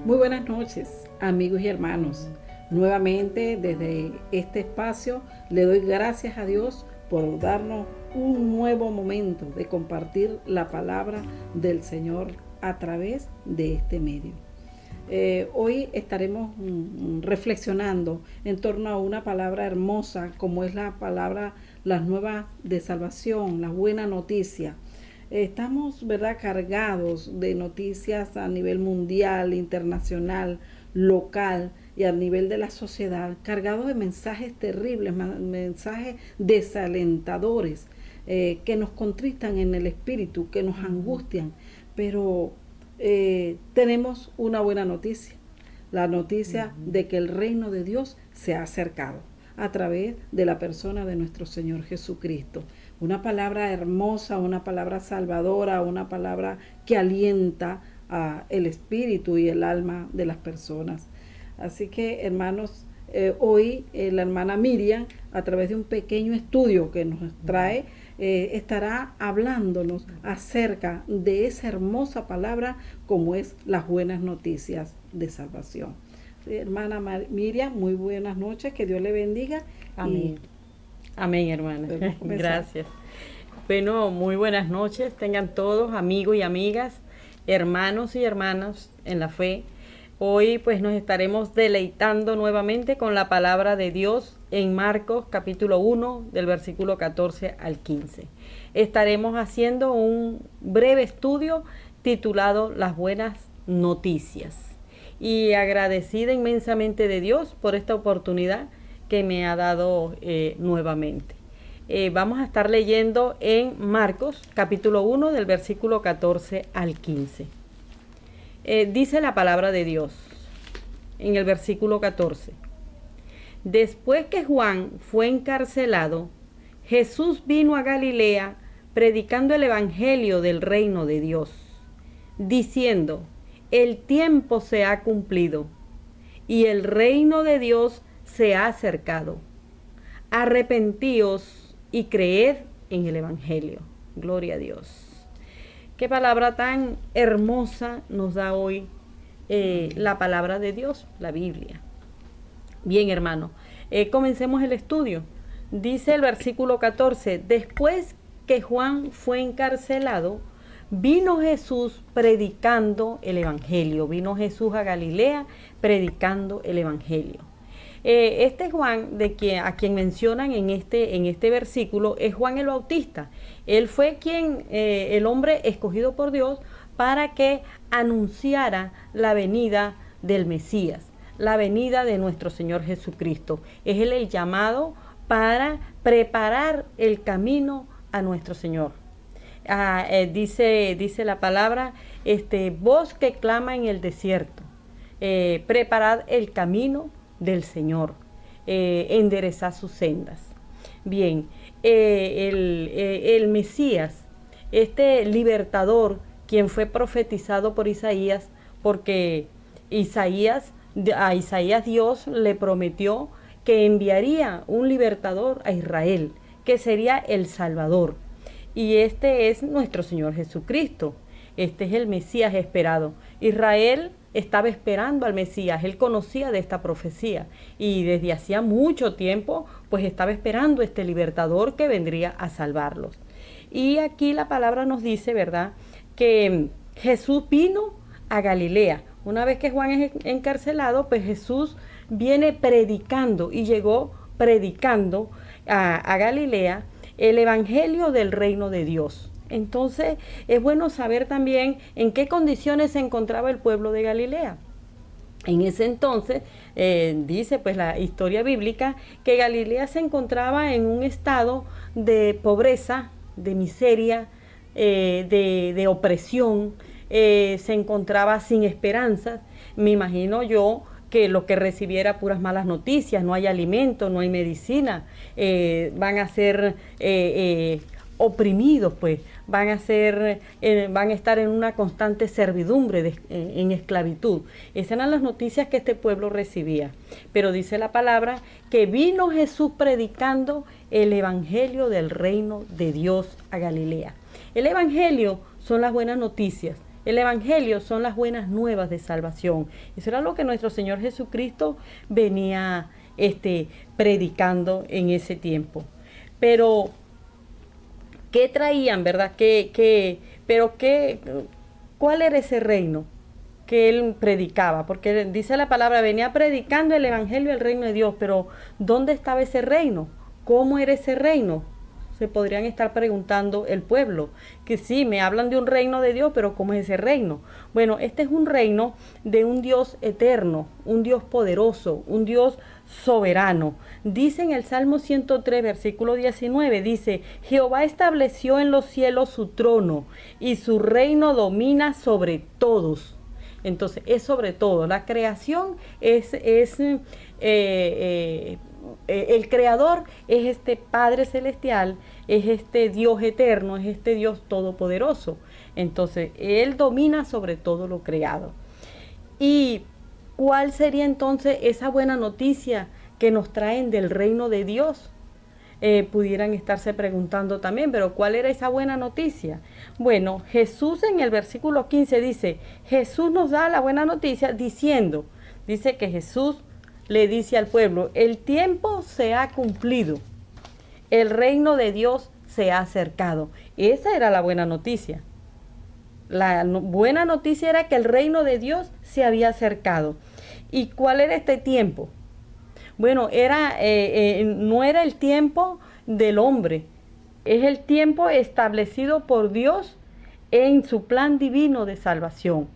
Muy buenas noches, amigos y hermanos. Nuevamente desde este espacio le doy gracias a Dios por darnos un nuevo momento de compartir la palabra del Señor a través de este medio. Hoy estaremos reflexionando en torno a una palabra hermosa como es la palabra las nuevas de salvación, la buena noticia. Estamos, ¿verdad?, cargados de noticias a nivel mundial, internacional, local y a nivel de la sociedad, cargados de mensajes terribles, mensajes desalentadores, que nos contristan en el espíritu, que nos angustian, pero tenemos una buena noticia, la noticia de que el reino de Dios se ha acercado a través de la persona de nuestro Señor Jesucristo. Una palabra hermosa, una palabra salvadora, una palabra que alienta el espíritu y el alma de las personas. Así que, hermanos, hoy la hermana Miriam, a través de un pequeño estudio que nos trae, estará hablándonos acerca de esa hermosa palabra como es las buenas noticias de salvación. Hermana Miriam, muy buenas noches, que Dios le bendiga. Amén. Amén, hermana. Gracias. Bueno, muy buenas noches, tengan todos, amigos y amigas, hermanos y hermanas en la fe. Hoy pues nos estaremos deleitando nuevamente con la palabra de Dios en Marcos capítulo 1 del versículo 14 al 15. Estaremos haciendo un breve estudio titulado Las buenas noticias. Y agradecida inmensamente de Dios por esta oportunidad que me ha dado nuevamente. Vamos a estar leyendo en Marcos capítulo 1 del versículo 14 al 15. Dice la palabra de Dios en el versículo 14. Después que Juan fue encarcelado, Jesús vino a Galilea predicando el evangelio del reino de Dios, diciendo: el tiempo se ha cumplido y el reino de Dios se ha acercado. Arrepentíos y creed en el evangelio. Gloria a Dios. Qué palabra tan hermosa nos da hoy la palabra de Dios, la Biblia. Bien, hermano, comencemos el estudio. Dice el versículo 14: después que Juan fue encarcelado, vino Jesús predicando el evangelio. Vino Jesús a Galilea predicando el evangelio. Este Juan a quien mencionan en este versículo es Juan el Bautista. Él fue el hombre escogido por Dios para que anunciara la venida del Mesías, la venida de nuestro Señor Jesucristo. Es él el llamado para preparar el camino a nuestro Señor. Dice la palabra, voz que clama en el desierto, preparad el camino del Señor, enderezad sus sendas. Bien, el Mesías, este libertador, quien fue profetizado por Isaías, porque a Isaías Dios le prometió que enviaría un libertador a Israel, que sería el Salvador. Y este es nuestro Señor Jesucristo. Este es el Mesías esperado. Israel estaba esperando al Mesías. Él conocía de esta profecía. Y desde hacía mucho tiempo, pues estaba esperando este libertador que vendría a salvarlos. Y aquí la palabra nos dice, ¿verdad?, que Jesús vino a Galilea. Una vez que Juan es encarcelado, pues Jesús viene predicando y llegó predicando a Galilea el evangelio del reino de Dios. Entonces es bueno saber también en qué condiciones se encontraba el pueblo de Galilea. En ese entonces, dice pues la historia bíblica, que Galilea se encontraba en un estado de pobreza, de miseria, de opresión, se encontraba sin esperanza. Me imagino yo que lo que recibiera puras malas noticias, no hay alimento, no hay medicina, van a ser oprimidos, pues van a estar en una constante servidumbre, en esclavitud. Esas eran las noticias que este pueblo recibía. Pero dice la palabra que vino Jesús predicando el evangelio del reino de Dios a Galilea. El evangelio son las buenas noticias El Evangelio son las buenas nuevas de salvación. Eso era lo que nuestro Señor Jesucristo venía predicando en ese tiempo. Pero, ¿qué traían, verdad? ¿Cuál era ese reino que él predicaba? Porque dice la palabra, venía predicando el Evangelio del reino de Dios, pero ¿dónde estaba ese reino? ¿Cómo era ese reino? Se podrían estar preguntando el pueblo, que sí, me hablan de un reino de Dios, pero ¿cómo es ese reino? Bueno, este es un reino de un Dios eterno, un Dios poderoso, un Dios soberano. Dice en el Salmo 103, versículo 19, dice, Jehová estableció en los cielos su trono y su reino domina sobre todos. Entonces, es sobre todo. La creación el creador es este Padre Celestial, es este Dios eterno, es este Dios todopoderoso. Entonces, Él domina sobre todo lo creado. ¿Y cuál sería entonces esa buena noticia que nos traen del reino de Dios? Pudieran estarse preguntando también, pero ¿cuál era esa buena noticia? Bueno, Jesús en el versículo 15 dice, Jesús nos da la buena noticia dice que Jesús le dice al pueblo, el tiempo se ha cumplido, el reino de Dios se ha acercado. Esa era la buena noticia. La buena noticia era que el reino de Dios se había acercado. ¿Y cuál era este tiempo? Bueno, no era el tiempo del hombre, es el tiempo establecido por Dios en su plan divino de salvación.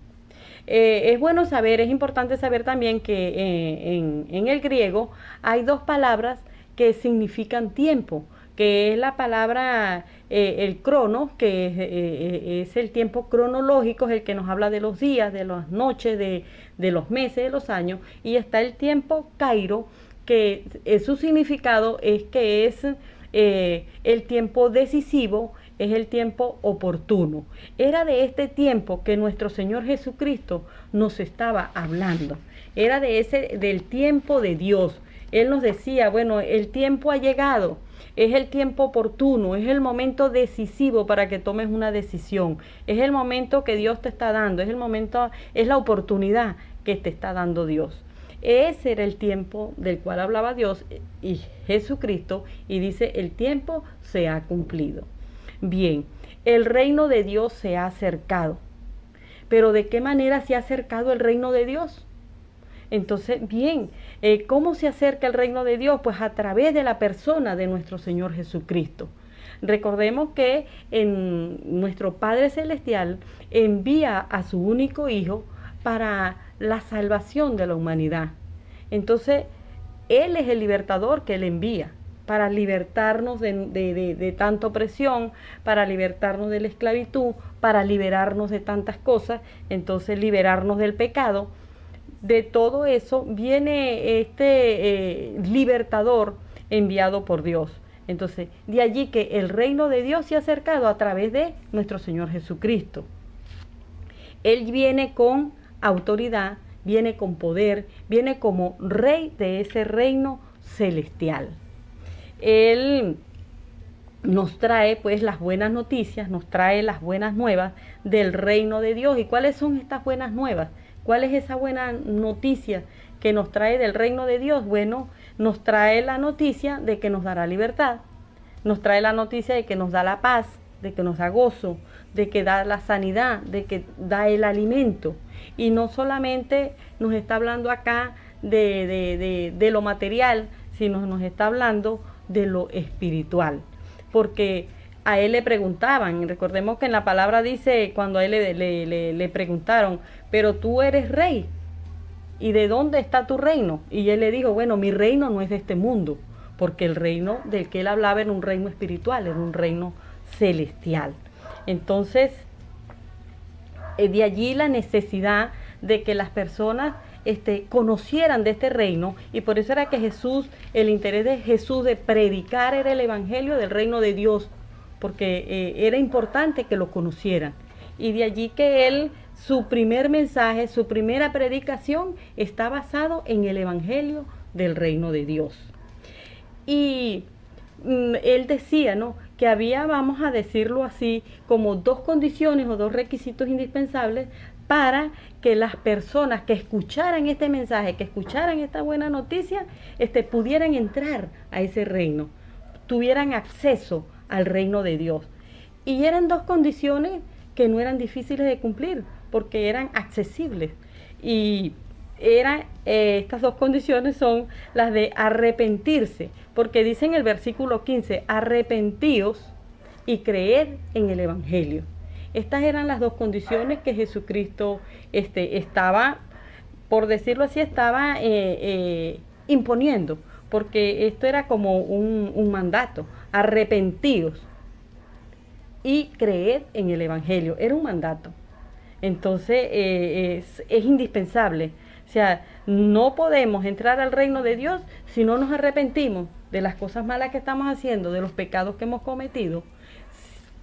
Es bueno saber, es importante saber también que en el griego hay dos palabras que significan tiempo, que es la palabra el crono, que es el tiempo cronológico, es el que nos habla de los días, de las noches, de los meses, de los años, y está el tiempo kairo, que su significado es que es el tiempo decisivo, es el tiempo oportuno. Era de este tiempo que nuestro Señor Jesucristo nos estaba hablando. Era del tiempo de Dios. Él nos decía, bueno, el tiempo ha llegado, es el tiempo oportuno, es el momento decisivo para que tomes una decisión. Es el momento que Dios te está dando, es la oportunidad que te está dando Dios. Ese era el tiempo del cual hablaba Dios y Jesucristo, y dice, el tiempo se ha cumplido. Bien, el reino de Dios se ha acercado. Pero ¿de qué manera se ha acercado el reino de Dios? Entonces, bien, ¿cómo se acerca el reino de Dios? Pues a través de la persona de nuestro Señor Jesucristo. Recordemos que nuestro Padre Celestial envía a su único Hijo para la salvación de la humanidad. Entonces, Él es el libertador que Él envía para libertarnos de tanta opresión, para libertarnos de la esclavitud, para liberarnos de tantas cosas, entonces liberarnos del pecado. De todo eso viene este libertador enviado por Dios. Entonces, de allí que el reino de Dios se ha acercado a través de nuestro Señor Jesucristo. Él viene con autoridad, viene con poder, viene como rey de ese reino celestial. Él nos trae pues las buenas noticias, nos trae las buenas nuevas del reino de Dios. ¿Y cuáles son estas buenas nuevas? ¿Cuál es esa buena noticia que nos trae del reino de Dios? Bueno, nos trae la noticia de que nos dará libertad, nos trae la noticia de que nos da la paz, de que nos da gozo, de que da la sanidad, de que da el alimento. Y no solamente nos está hablando acá de lo material, sino nos está hablando de lo espiritual. Porque a él le preguntaban, recordemos que en la palabra dice, cuando a él le preguntaron, pero tú eres rey, ¿y de dónde está tu reino? Y él le dijo, bueno, mi reino no es de este mundo, porque el reino del que él hablaba era un reino espiritual, era un reino celestial. Entonces, de allí la necesidad de que las personas conocieran de este reino, y por eso era que el interés de Jesús de predicar era el evangelio del reino de Dios, porque era importante que lo conocieran. Y de allí que su primer mensaje, su primera predicación está basado en el evangelio del reino de Dios. Y él decía, ¿no?, que había, vamos a decirlo así, como dos condiciones o dos requisitos indispensables para que las personas que escucharan este mensaje, que escucharan esta buena noticia, pudieran entrar a ese reino, tuvieran acceso al reino de Dios. Y eran dos condiciones que no eran difíciles de cumplir, porque eran accesibles. Y estas dos condiciones son las de arrepentirse, porque dice en el versículo 15, arrepentíos y creed en el Evangelio. Estas eran las dos condiciones que Jesucristo estaba, por decirlo así, estaba imponiendo, porque esto era como un mandato, arrepentíos y creed en el Evangelio, era un mandato. Entonces es indispensable. O sea, no podemos entrar al reino de Dios si no nos arrepentimos de las cosas malas que estamos haciendo, de los pecados que hemos cometido.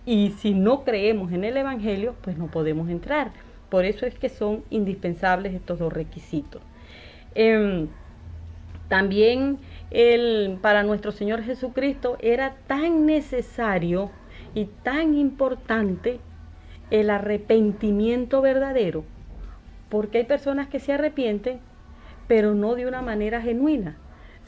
Y si no creemos en el Evangelio, pues no podemos entrar. Por eso es que son indispensables estos dos requisitos. También para nuestro Señor Jesucristo era tan necesario y tan importante el arrepentimiento verdadero, porque hay personas que se arrepienten, pero no de una manera genuina,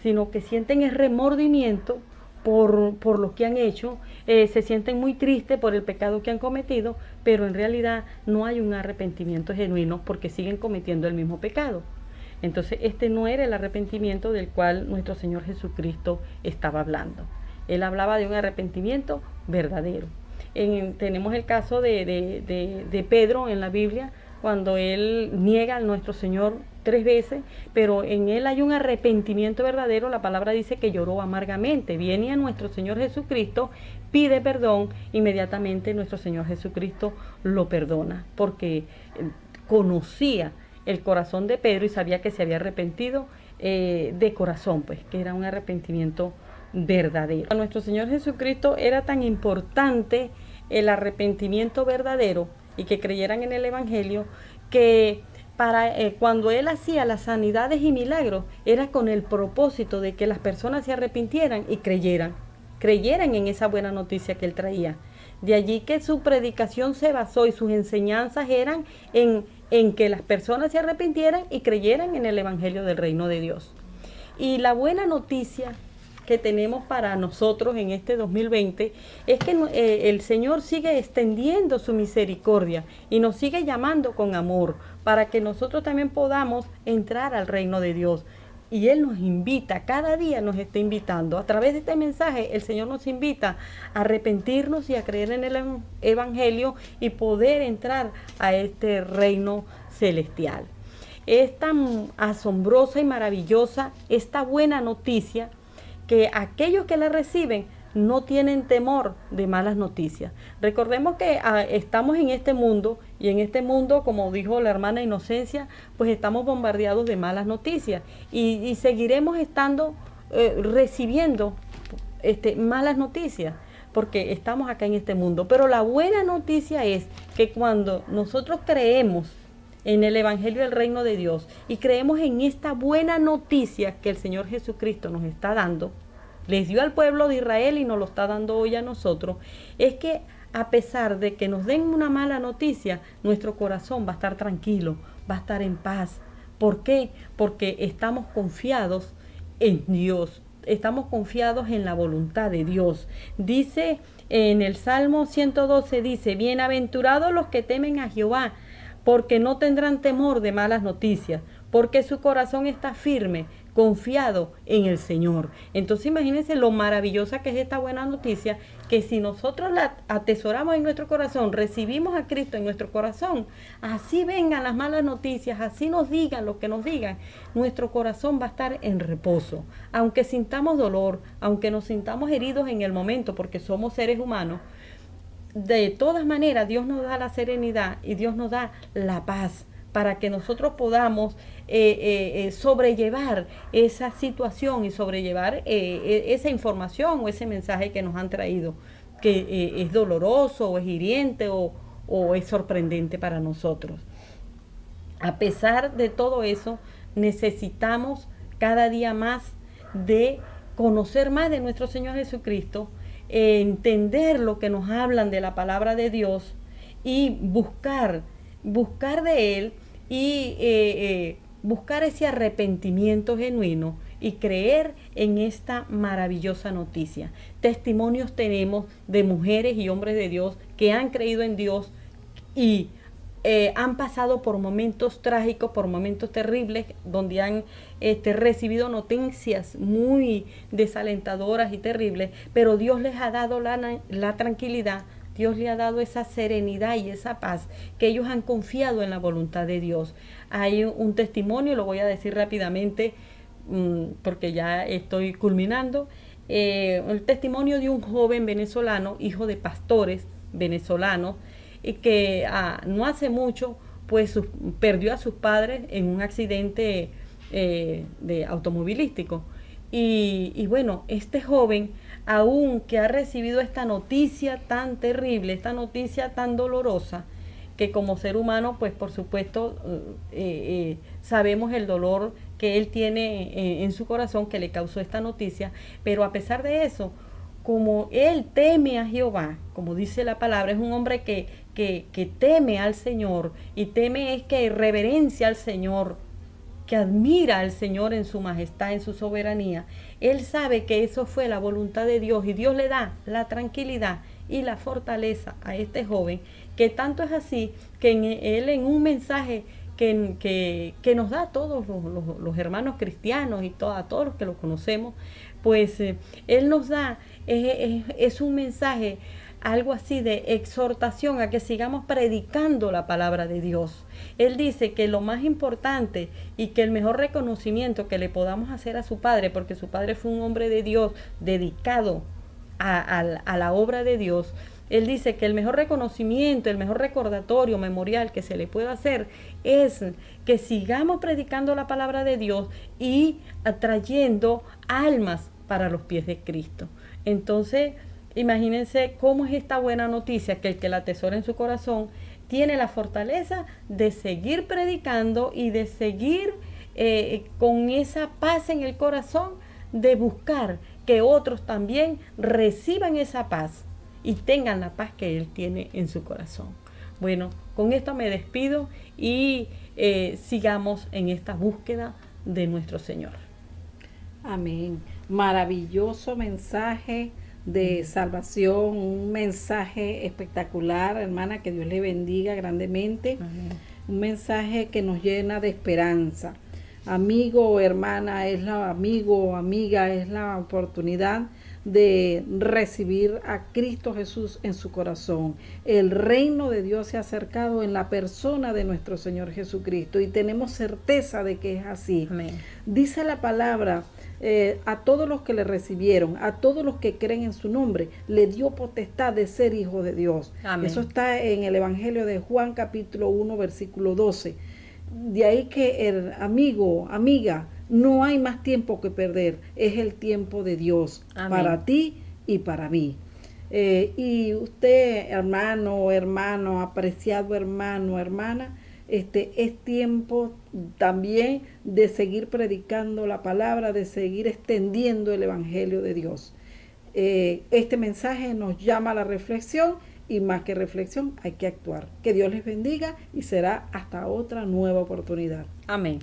sino que sienten el remordimiento por lo que han hecho, se sienten muy tristes por el pecado que han cometido, pero en realidad no hay un arrepentimiento genuino porque siguen cometiendo el mismo pecado. Entonces no era el arrepentimiento del cual nuestro Señor Jesucristo estaba hablando. Él hablaba de un arrepentimiento verdadero. Tenemos el caso de Pedro en la Biblia, cuando él niega a nuestro Señor 3 veces, pero en él hay un arrepentimiento verdadero. La palabra dice que lloró amargamente. Viene a nuestro Señor Jesucristo, pide perdón, inmediatamente nuestro Señor Jesucristo lo perdona, porque conocía el corazón de Pedro y sabía que se había arrepentido de corazón, pues que era un arrepentimiento verdadero. A nuestro Señor Jesucristo era tan importante el arrepentimiento verdadero y que creyeran en el Evangelio, que cuando Él hacía las sanidades y milagros, era con el propósito de que las personas se arrepintieran y creyeran en esa buena noticia que Él traía. De allí que su predicación se basó y sus enseñanzas eran en que las personas se arrepintieran y creyeran en el Evangelio del reino de Dios. Y la buena noticia que tenemos para nosotros en este 2020 es que el Señor sigue extendiendo su misericordia y nos sigue llamando con amor para que nosotros también podamos entrar al reino de Dios. Y Él nos invita, cada día nos está invitando. A través de este mensaje, el Señor nos invita a arrepentirnos y a creer en el Evangelio y poder entrar a este reino celestial. Es tan asombrosa y maravillosa esta buena noticia que aquellos que la reciben no tienen temor de malas noticias. Recordemos que estamos en este mundo, y en este mundo, como dijo la hermana Inocencia, pues estamos bombardeados de malas noticias y seguiremos estando recibiendo malas noticias porque estamos acá en este mundo. Pero la buena noticia es que cuando nosotros creemos en el Evangelio del Reino de Dios y creemos en esta buena noticia que el Señor Jesucristo nos está dando, les dio al pueblo de Israel y nos lo está dando hoy a nosotros, es que a pesar de que nos den una mala noticia, nuestro corazón va a estar tranquilo, va a estar en paz. ¿Por qué? Porque estamos confiados en Dios, estamos confiados en la voluntad de Dios. Dice en el Salmo 112, dice, bienaventurados los que temen a Jehová, porque no tendrán temor de malas noticias, porque su corazón está firme, confiado en el Señor. Entonces imagínense lo maravillosa que es esta buena noticia, que si nosotros la atesoramos en nuestro corazón, recibimos a Cristo en nuestro corazón, así vengan las malas noticias, así nos digan lo que nos digan, nuestro corazón va a estar en reposo. Aunque sintamos dolor, aunque nos sintamos heridos en el momento, porque somos seres humanos, de todas maneras Dios nos da la serenidad y Dios nos da la paz para que nosotros podamos sobrellevar esa situación y sobrellevar esa información o ese mensaje que nos han traído, que es doloroso o es hiriente o es sorprendente para nosotros. A pesar de todo eso, necesitamos cada día más de conocer más de nuestro Señor Jesucristo, entender lo que nos hablan de la palabra de Dios y buscar de Él y buscar ese arrepentimiento genuino y creer en esta maravillosa noticia. Testimonios tenemos de mujeres y hombres de Dios que han creído en Dios y han pasado por momentos trágicos, por momentos terribles, donde han recibido noticias muy desalentadoras y terribles, pero Dios les ha dado la tranquilidad, Dios les ha dado esa serenidad y esa paz, que ellos han confiado en la voluntad de Dios. Hay un testimonio, lo voy a decir rápidamente, porque ya estoy culminando, el testimonio de un joven venezolano, hijo de pastores venezolanos, que no hace mucho pues perdió a sus padres en un accidente de automovilístico. Y bueno, este joven, aún que ha recibido esta noticia tan terrible, esta noticia tan dolorosa, que como ser humano, pues por supuesto, sabemos el dolor que él tiene en su corazón que le causó esta noticia, pero a pesar de eso, como él teme a Jehová, como dice la palabra, es un hombre que teme al Señor, y teme es que reverencia al Señor, que admira al Señor en su majestad, en su soberanía. Él sabe que eso fue la voluntad de Dios, y Dios le da la tranquilidad y la fortaleza a este joven, que tanto es así que él en un mensaje que nos da a todos los hermanos cristianos y a todos los que lo conocemos, pues él nos da, es un mensaje, algo así de exhortación a que sigamos predicando la palabra de Dios. Él dice que lo más importante y que el mejor reconocimiento que le podamos hacer a su padre, porque su padre fue un hombre de Dios dedicado a la obra de Dios, él dice que el mejor reconocimiento, el mejor recordatorio memorial que se le puede hacer es que sigamos predicando la palabra de Dios y atrayendo almas para los pies de Cristo. Entonces, imagínense cómo es esta buena noticia, que el que la atesora en su corazón tiene la fortaleza de seguir predicando y de seguir con esa paz en el corazón, de buscar que otros también reciban esa paz y tengan la paz que él tiene en su corazón. Bueno, con esto me despido y sigamos en esta búsqueda de nuestro Señor. Amén. Maravilloso mensaje de salvación, un mensaje espectacular, hermana, que Dios le bendiga grandemente. Amén. Un mensaje que nos llena de esperanza. Amigo o hermana, amigo o amiga, es la oportunidad de recibir a Cristo Jesús en su corazón. El reino de Dios se ha acercado en la persona de nuestro Señor Jesucristo, y tenemos certeza de que es así. Amén. Dice la palabra, a todos los que le recibieron, a todos los que creen en su nombre, le dio potestad de ser hijos de Dios. Amén. Eso está en el Evangelio de Juan capítulo 1 versículo 12. De ahí que, amigo, amiga, no hay más tiempo que perder. Es el tiempo de Dios. Amén. Para ti y para mí. Y usted, hermano, apreciado hermano, hermana, es tiempo también de seguir predicando la palabra, de seguir extendiendo el Evangelio de Dios. Este mensaje nos llama a la reflexión, y más que reflexión hay que actuar. Que Dios les bendiga y será hasta otra nueva oportunidad. Amén.